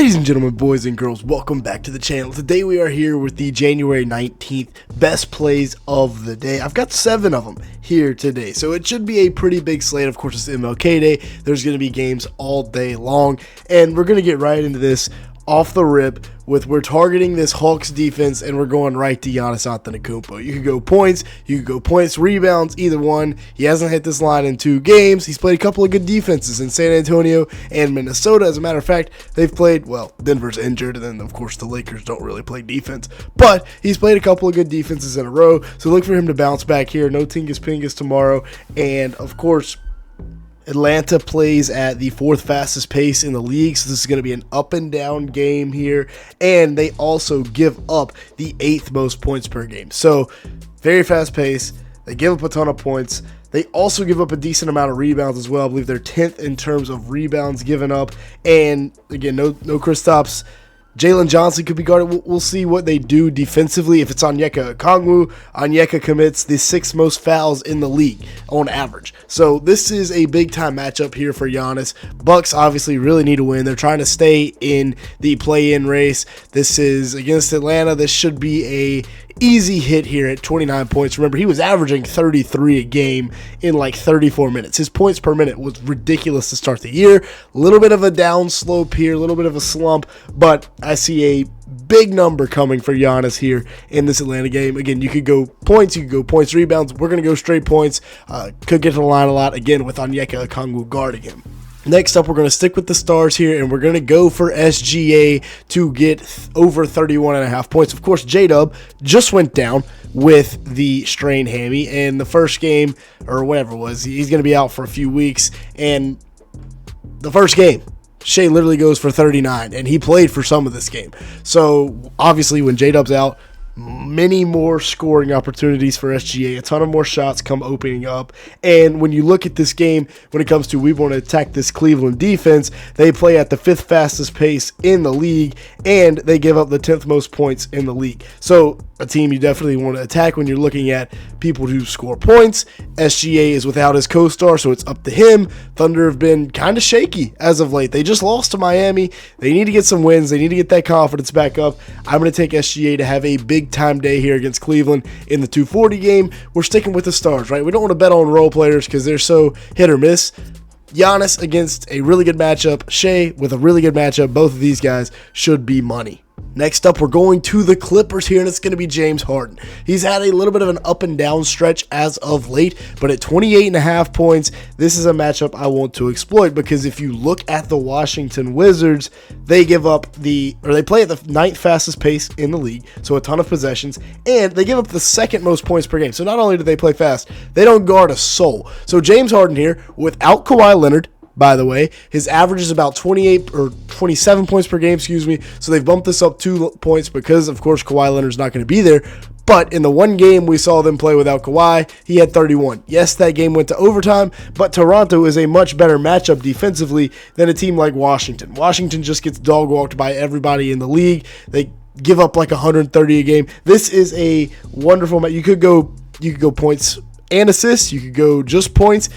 Ladies and gentlemen, boys and girls, welcome back to the channel. Today we are here with the January 19th best plays of the day. I've got 7 of them here today, so it should be a pretty big slate. Of course, it's MLK Day. There's going to be games all day long, and we're going to get right into this off the rip with we're targeting this Hawks defense and we're going right to Giannis Antetokounmpo. You could go points, rebounds, either one. He hasn't hit this line in 2 games. He's played a couple of good defenses in San Antonio and Minnesota. As a matter of fact, they've played, well, Denver's injured, and then of course the Lakers don't really play defense, but he's played a couple of good defenses in a row, so look for him to bounce back here. No Tingus Pingus tomorrow, and of course Atlanta plays at the 4th fastest pace in the league, so this is going to be an up and down game here, and they also give up the 8th most points per game. So very fast pace. They give up a ton of points. They also give up a decent amount of rebounds as well. I believe they're 10th in terms of rebounds given up, and again, no Kristaps. Jalen Johnson could be guarded. We'll see what they do defensively. If it's Onyeka Okongwu, Onyeka commits the 6th most fouls in the league on average. So this is a big-time matchup here for Giannis. Bucks obviously really need to win. They're trying to stay in the play-in race. This is against Atlanta. This should be a easy hit here at 29 points. Remember, he was averaging 33 a game in like 34 minutes. His points per minute was ridiculous to start the year. A little bit of a down slope here, a little bit of a slump, but I see a big number coming for Giannis here in this Atlanta game. Again, you could go points, rebounds. We're going to go straight points. Could get to the line a lot, again, with Onyeka Okongwu guarding him. Next up, we're going to stick with the stars here, and we're going to go for SGA to get over 31.5 points. Of course, J-Dub just went down with the strained hammy, and the first game, or whatever it was, he's going to be out for a few weeks, and the first game, Shea literally goes for 39, and he played for some of this game. So, obviously, when J-Dub's out, many more scoring opportunities for SGA, a ton of more shots come opening up, and when you look at this game, when it comes to we want to attack this Cleveland defense, they play at the 5th fastest pace in the league, and they give up the 10th most points in the league. So a team you definitely want to attack when you're looking at people who score points. SGA is without his co-star, so it's up to him. Thunder have been kind of shaky as of late. They just lost to Miami. They need to get some wins. They need to get that confidence back up. I'm going to take SGA to have a big-time day here against Cleveland in the 240 game. We're sticking with the stars, right? We don't want to bet on role players because they're so hit or miss. Giannis against a really good matchup. Shea with a really good matchup. Both of these guys should be money. Next up, we're going to the Clippers here, and it's going to be James Harden. He's had a little bit of an up and down stretch as of late, but at 28.5 points, this is a matchup I want to exploit, because if you look at the Washington Wizards, they play at the 9th fastest pace in the league, so a ton of possessions, and they give up the 2nd most points per game. So not only do they play fast, they don't guard a soul. So James Harden here, without Kawhi Leonard, by the way, his average is about 28 or 27 points per game, so they've bumped this up 2 points because, of course, Kawhi Leonard's not going to be there. But in the one game we saw them play without Kawhi, he had 31. Yes, that game went to overtime, but Toronto is a much better matchup defensively than a team like Washington. Washington just gets dog-walked by everybody in the league. They give up like 130 a game. This is a wonderful match. You could go points and assists. You could go just points,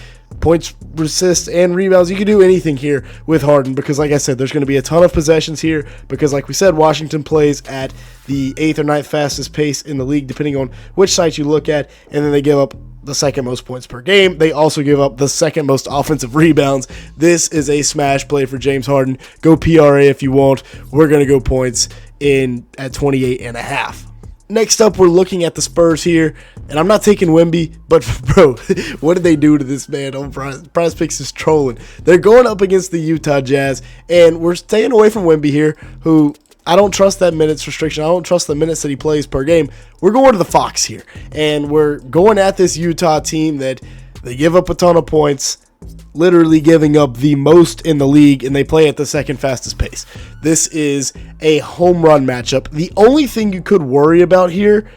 assists, and rebounds. You can do anything here with Harden because, like I said, there's going to be a ton of possessions here because, like we said, Washington plays at the 8th or 9th fastest pace in the league, depending on which site you look at, and then they give up the 2nd most points per game. They also give up the 2nd most offensive rebounds. This is a smash play for James Harden. Go PRA if you want. We're going to go points at 28.5. Next up, we're looking at the Spurs here, and I'm not taking Wemby, but bro, what did they do to this man on Prizepicks is trolling. They're going up against the Utah Jazz, and we're staying away from Wemby here, who I don't trust that minutes restriction. I don't trust the minutes that he plays per game. We're going to the Fox here, and we're going at this Utah team that they give up a ton of points, literally giving up the most in the league, and they play at the 2nd fastest pace. This is a home run matchup. The only thing you could worry about here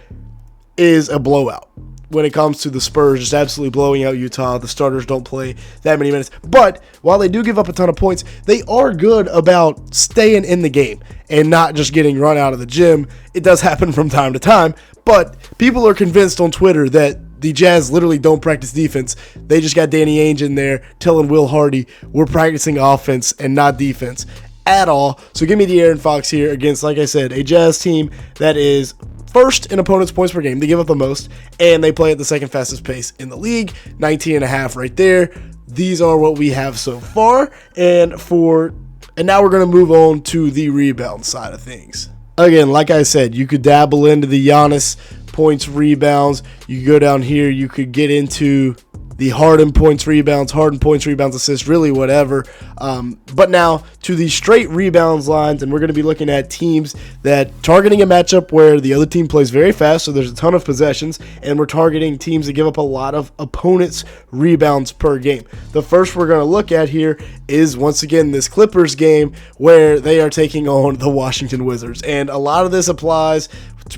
is a blowout. When it comes to the Spurs just absolutely blowing out Utah, the starters don't play that many minutes. But while they do give up a ton of points, they are good about staying in the game and not just getting run out of the gym. It does happen from time to time, but people are convinced on Twitter that the Jazz literally don't practice defense. They just got Danny Ainge in there telling Will Hardy, we're practicing offense and not defense. at all. So give me the Aaron Fox here against, like I said, a Jazz team that is first in opponents' points per game. They give up the most, and they play at the second fastest pace in the league, 19.5 right there. These are what we have so far, and now we're going to move on to the rebound side of things. Again, like I said, you could dabble into the Giannis points, rebounds. You could go down here. You could get into the Harden points, rebounds, assists, really whatever. But now to the straight rebounds lines, and we're going to be looking at teams that targeting a matchup where the other team plays very fast, so there's a ton of possessions, and we're targeting teams that give up a lot of opponents' rebounds per game. The first we're going to look at here is, once again, this Clippers game where they are taking on the Washington Wizards. And a lot of this applies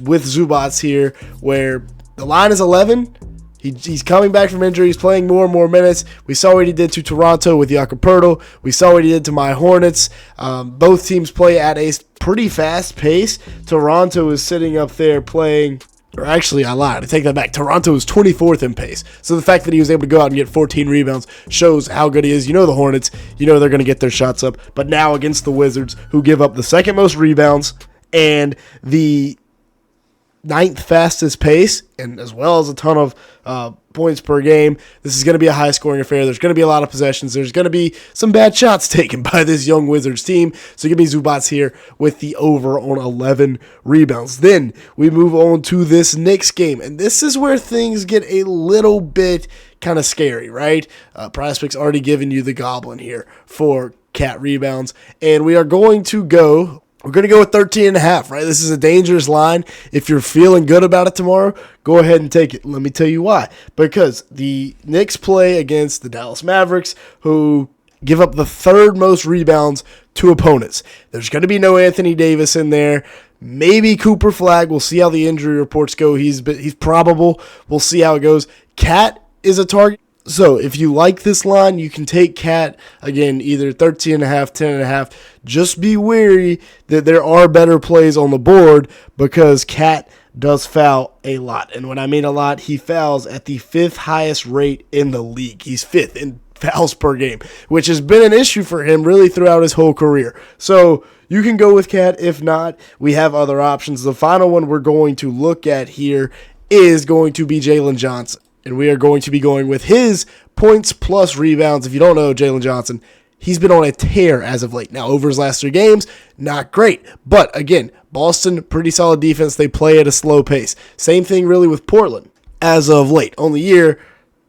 with Zubats here, where the line is 11. He's coming back from injury. He's playing more and more minutes. We saw what he did to Toronto with Jakob Poeltl. We saw what he did to my Hornets. Both teams play at a pretty fast pace. Toronto is sitting up there playing, or actually, I lied. I take that back. Toronto is 24th in pace. So the fact that he was able to go out and get 14 rebounds shows how good he is. You know the Hornets. You know they're going to get their shots up. But now against the Wizards, who give up the second most rebounds and the 9th fastest pace, and as well as a ton of points per game. This is going to be a high-scoring affair. There's going to be a lot of possessions. There's going to be some bad shots taken by this young Wizards team. So give me Zubats here with the over on 11 rebounds. Then we move on to this Knicks game, and this is where things get a little bit kind of scary, right? Prizepicks already given you the goblin here for cat rebounds, and we are going to go... We're going to go with 13.5, right? This is a dangerous line. If you're feeling good about it tomorrow, go ahead and take it. Let me tell you why. Because the Knicks play against the Dallas Mavericks, who give up the 3rd most rebounds to opponents. There's going to be no Anthony Davis in there. Maybe Cooper Flagg. We'll see how the injury reports go. He's probable. We'll see how it goes. Cat is a target. So if you like this line, you can take Cat, again, either 13.5, 10.5. Just be wary that there are better plays on the board because Cat does foul a lot. And when I mean a lot, he fouls at the 5th highest rate in the league. He's 5th in fouls per game, which has been an issue for him really throughout his whole career. So you can go with Cat. If not, we have other options. The final one we're going to look at here is going to be Jalen Johnson. And we are going to be going with his points plus rebounds. If you don't know Jalen Johnson, he's been on a tear as of late. Now, over his last 3 games, not great. But, again, Boston, pretty solid defense. They play at a slow pace. Same thing really with Portland. As of late, on the year,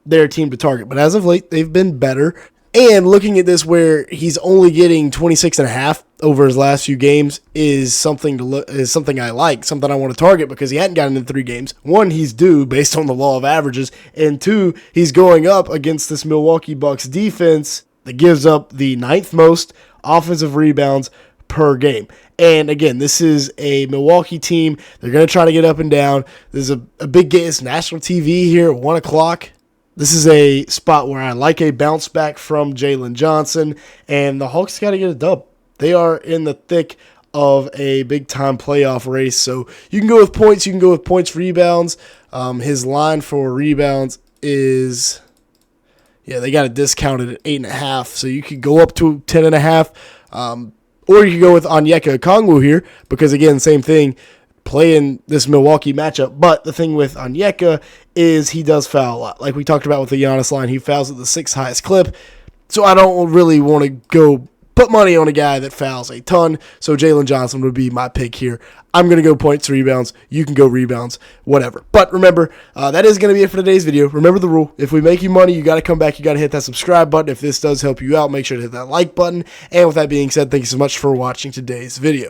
they're a team to target. But as of late, they've been better. And looking at this where he's only getting 26.5 over his last few games is something I like, something I want to target because he hadn't gotten in 3 games. 1, he's due based on the law of averages, and 2, he's going up against this Milwaukee Bucks defense that gives up the 9th most offensive rebounds per game. And again, this is a Milwaukee team. They're going to try to get up and down. There's a big game. It's national TV here at 1 o'clock. This is a spot where I like a bounce back from Jalen Johnson, and the Hawks got to get a dub. They are in the thick of a big-time playoff race, so you can go with points. You can go with points, rebounds. His line for rebounds is, they got it discounted at 8.5, so you could go up to 10.5, or you could go with Onyeka Okongwu here because, again, same thing. Playing this Milwaukee matchup, but the thing with Onyeka is he does foul a lot. Like we talked about with the Giannis line, he fouls at the 6th highest clip, so I don't really want to go put money on a guy that fouls a ton, so Jalen Johnson would be my pick here. I'm going to go points, rebounds. You can go rebounds, whatever. But remember, that is going to be it for today's video. Remember the rule. If we make you money, you got to come back. You got to hit that subscribe button. If this does help you out, make sure to hit that like button. And with that being said, thank you so much for watching today's video.